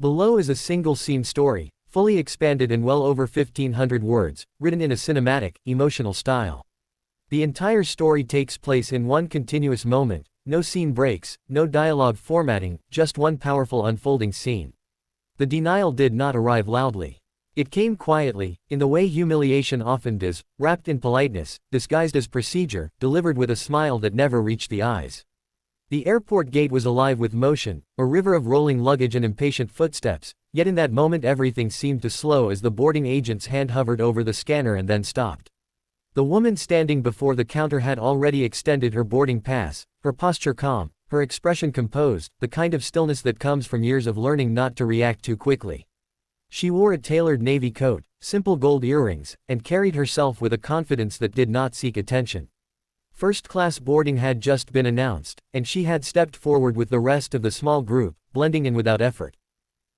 Below is a single-scene story, fully expanded in well over 1,500 words, written in a cinematic, emotional style. The entire story takes place in one continuous moment, no scene breaks, no dialogue formatting, just one powerful unfolding scene. The denial did not arrive loudly. It came quietly, in the way humiliation often does, wrapped in politeness, disguised as procedure, delivered with a smile that never reached the eyes. The airport gate was alive with motion, a river of rolling luggage and impatient footsteps, yet in that moment everything seemed to slow as the boarding agent's hand hovered over the scanner and then stopped. The woman standing before the counter had already extended her boarding pass, her posture calm, her expression composed, the kind of stillness that comes from years of learning not to react too quickly. She wore a tailored navy coat, simple gold earrings, and carried herself with a confidence that did not seek attention. First-class boarding had just been announced, and she had stepped forward with the rest of the small group, blending in without effort.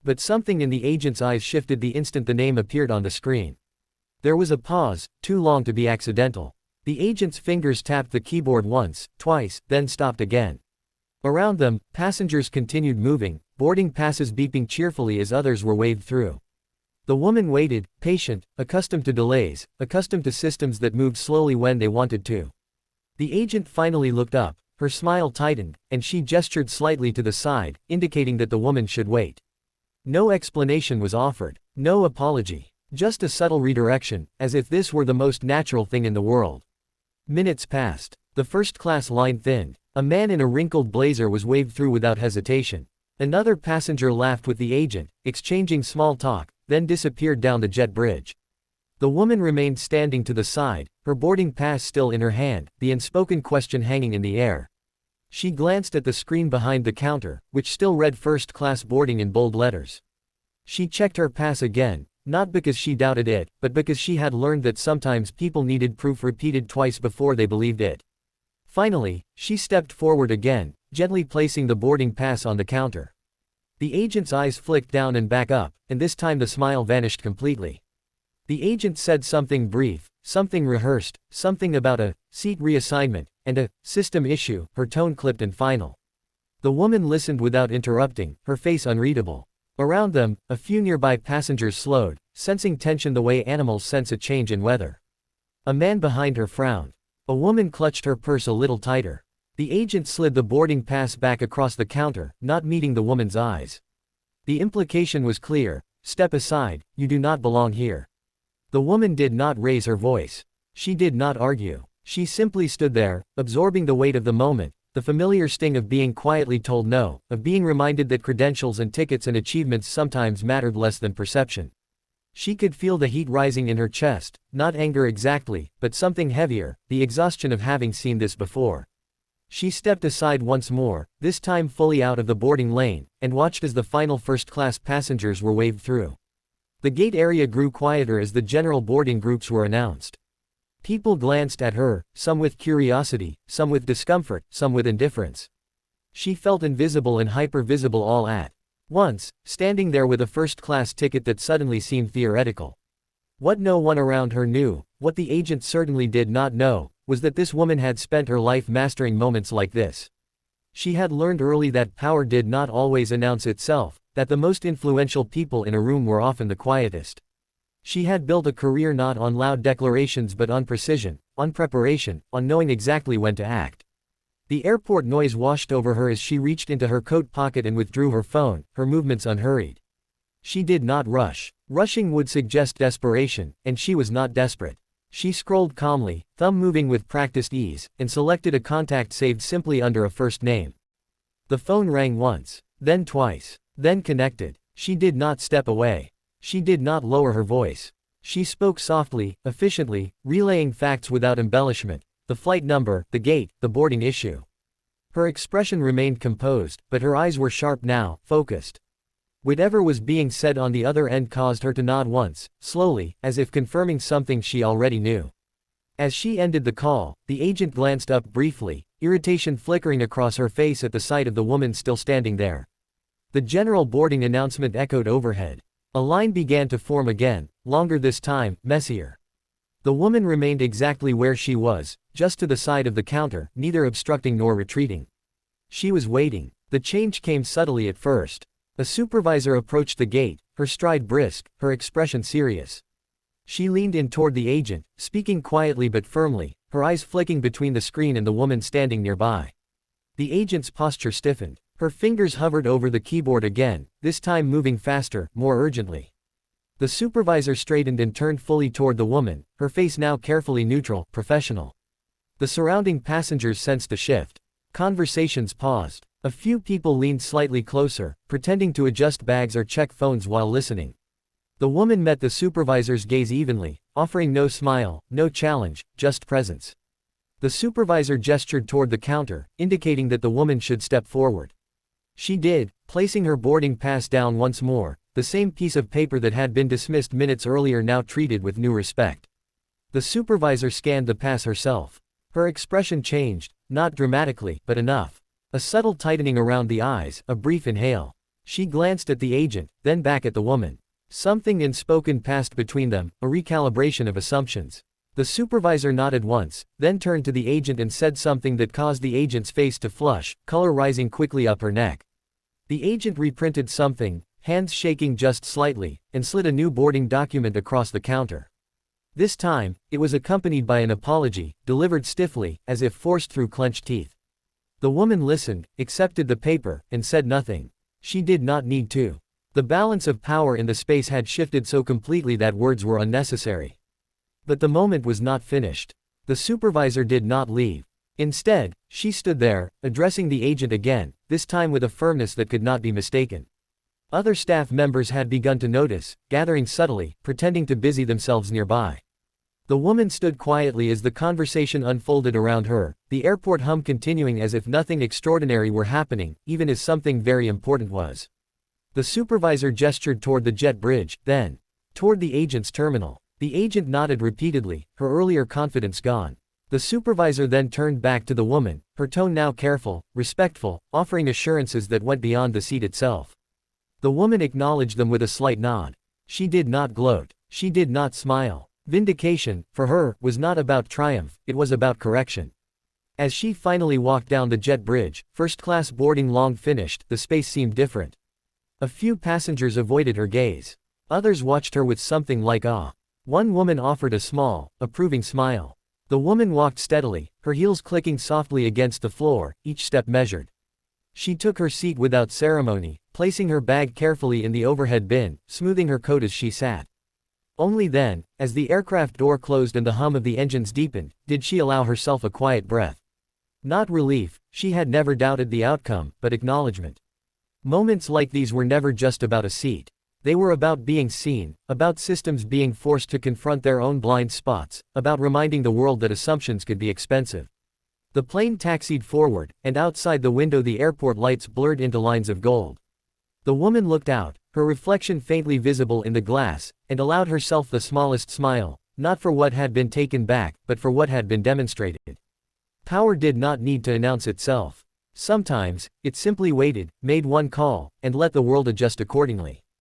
But something in the agent's eyes shifted the instant the name appeared on the screen. There was a pause, too long to be accidental. The agent's fingers tapped the keyboard once, twice, then stopped again. Around them, passengers continued moving, boarding passes beeping cheerfully as others were waved through. The woman waited, patient, accustomed to delays, accustomed to systems that moved slowly when they wanted to. The agent finally looked up, her smile tightened, and she gestured slightly to the side, indicating that the woman should wait. No explanation was offered, no apology, just a subtle redirection, as if this were the most natural thing in the world. Minutes passed. The first-class line thinned. A man in a wrinkled blazer was waved through without hesitation. Another passenger laughed with the agent, exchanging small talk, then disappeared down the jet bridge. The woman remained standing to the side, her boarding pass still in her hand, the unspoken question hanging in the air. She glanced at the screen behind the counter, which still read first-class boarding in bold letters. She checked her pass again, not because she doubted it, but because she had learned that sometimes people needed proof repeated twice before they believed it. Finally, she stepped forward again, gently placing the boarding pass on the counter. The agent's eyes flicked down and back up, and this time the smile vanished completely. The agent said something brief, something rehearsed, something about a seat reassignment, and a system issue, her tone clipped and final. The woman listened without interrupting, her face unreadable. Around them, a few nearby passengers slowed, sensing tension the way animals sense a change in weather. A man behind her frowned. A woman clutched her purse a little tighter. The agent slid the boarding pass back across the counter, not meeting the woman's eyes. The implication was clear: step aside, you do not belong here. The woman did not raise her voice. She did not argue. She simply stood there, absorbing the weight of the moment, the familiar sting of being quietly told no, of being reminded that credentials and tickets and achievements sometimes mattered less than perception. She could feel the heat rising in her chest, not anger exactly, but something heavier, the exhaustion of having seen this before. She stepped aside once more, this time fully out of the boarding lane, and watched as the final first-class passengers were waved through. The gate area grew quieter as the general boarding groups were announced. People glanced at her, some with curiosity, some with discomfort, some with indifference. She felt invisible and hyper-visible all at once, standing there with a first-class ticket that suddenly seemed theoretical. What no one around her knew, what the agent certainly did not know, was that this woman had spent her life mastering moments like this. She had learned early that power did not always announce itself, that the most influential people in a room were often the quietest. She had built a career not on loud declarations but on precision, on preparation, on knowing exactly when to act. The airport noise washed over her as she reached into her coat pocket and withdrew her phone, her movements unhurried. She did not rush. Rushing would suggest desperation, and she was not desperate. She scrolled calmly, thumb moving with practiced ease, and selected a contact saved simply under a first name. The phone rang once, then twice, then connected. She did not step away. She did not lower her voice. She spoke softly, efficiently, relaying facts without embellishment: the flight number, the gate, the boarding issue. Her expression remained composed, but her eyes were sharp now, focused. Whatever was being said on the other end caused her to nod once, slowly, as if confirming something she already knew. As she ended the call, the agent glanced up briefly, irritation flickering across her face at the sight of the woman still standing there. The general boarding announcement echoed overhead. A line began to form again, longer this time, messier. The woman remained exactly where she was, just to the side of the counter, neither obstructing nor retreating. She was waiting. The change came subtly at first. A supervisor approached the gate, her stride brisk, her expression serious. She leaned in toward the agent, speaking quietly but firmly, her eyes flicking between the screen and the woman standing nearby. The agent's posture stiffened. Her fingers hovered over the keyboard again, this time moving faster, more urgently. The supervisor straightened and turned fully toward the woman, her face now carefully neutral, professional. The surrounding passengers sensed a shift. Conversations paused. A few people leaned slightly closer, pretending to adjust bags or check phones while listening. The woman met the supervisor's gaze evenly, offering no smile, no challenge, just presence. The supervisor gestured toward the counter, indicating that the woman should step forward. She did, placing her boarding pass down once more, the same piece of paper that had been dismissed minutes earlier now treated with new respect. The supervisor scanned the pass herself. Her expression changed, not dramatically, but enough. A subtle tightening around the eyes, a brief inhale. She glanced at the agent, then back at the woman. Something unspoken passed between them, a recalibration of assumptions. The supervisor nodded once, then turned to the agent and said something that caused the agent's face to flush, color rising quickly up her neck. The agent reprinted something, hands shaking just slightly, and slid a new boarding document across the counter. This time, it was accompanied by an apology, delivered stiffly, as if forced through clenched teeth. The woman listened, accepted the paper, and said nothing. She did not need to. The balance of power in the space had shifted so completely that words were unnecessary. But the moment was not finished. The supervisor did not leave. Instead, she stood there, addressing the agent again, this time with a firmness that could not be mistaken. Other staff members had begun to notice, gathering subtly, pretending to busy themselves nearby. The woman stood quietly as the conversation unfolded around her, the airport hum continuing as if nothing extraordinary were happening, even as something very important was. The supervisor gestured toward the jet bridge, then toward the agent's terminal. The agent nodded repeatedly, her earlier confidence gone. The supervisor then turned back to the woman, her tone now careful, respectful, offering assurances that went beyond the seat itself. The woman acknowledged them with a slight nod. She did not gloat. She did not smile. Vindication, for her, was not about triumph, it was about correction. As she finally walked down the jet bridge, first-class boarding long finished, the space seemed different. A few passengers avoided her gaze. Others watched her with something like awe. One woman offered a small, approving smile. The woman walked steadily, her heels clicking softly against the floor, each step measured. She took her seat without ceremony, placing her bag carefully in the overhead bin, smoothing her coat as she sat. Only then, as the aircraft door closed and the hum of the engines deepened, did she allow herself a quiet breath. Not relief, she had never doubted the outcome, but acknowledgement. Moments like these were never just about a seat. They were about being seen, about systems being forced to confront their own blind spots, about reminding the world that assumptions could be expensive. The plane taxied forward, and outside the window the airport lights blurred into lines of gold. The woman looked out, her reflection faintly visible in the glass, and allowed herself the smallest smile, not for what had been taken back, but for what had been demonstrated. Power did not need to announce itself. Sometimes, it simply waited, made one call, and let the world adjust accordingly.